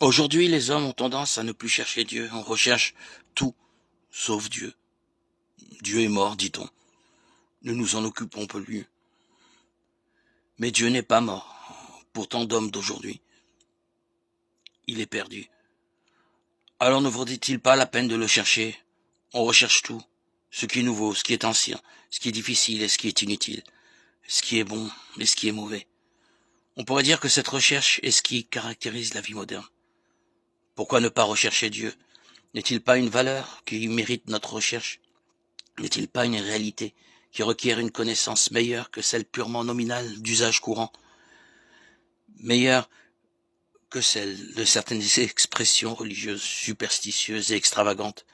Aujourd'hui, les hommes ont tendance à ne plus chercher Dieu. On recherche tout, sauf Dieu. Dieu est mort, dit-on. Nous nous en occupons plus. Mais Dieu n'est pas mort. Pour tant d'hommes d'aujourd'hui, il est perdu. Alors ne vaudrait-il pas la peine de le chercher? On recherche tout. Ce qui est nouveau, ce qui est ancien, ce qui est difficile et ce qui est inutile. Ce qui est bon et ce qui est mauvais. On pourrait dire que cette recherche est ce qui caractérise la vie moderne. Pourquoi ne pas rechercher Dieu? N'est-il pas une valeur qui mérite notre recherche? N'est-il pas une réalité qui requiert une connaissance meilleure que celle purement nominale d'usage courant? Meilleure que celle de certaines expressions religieuses superstitieuses et extravagantes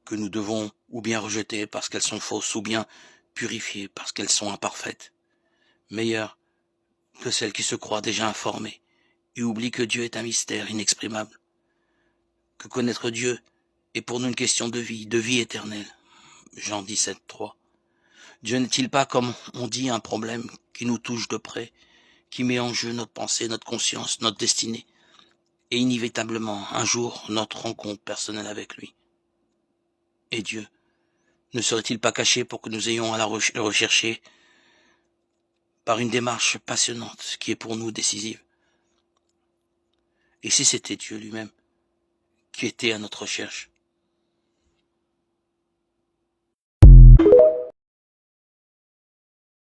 que nous devons ou bien rejeter parce qu'elles sont fausses ou bien purifier parce qu'elles sont imparfaites. Meilleure que celles qui se croient déjà informées et oublient que Dieu est un mystère inexprimable, que connaître Dieu est pour nous une question de vie éternelle. Jean 17, 3. Dieu n'est-il pas, comme on dit, un problème qui nous touche de près, qui met en jeu notre pensée, notre conscience, notre destinée, et inévitablement, un jour, notre rencontre personnelle avec lui? Et Dieu ne serait-il pas caché pour que nous ayons à le rechercher par une démarche passionnante qui est pour nous décisive? Et si c'était Dieu lui-même qui était à notre recherche?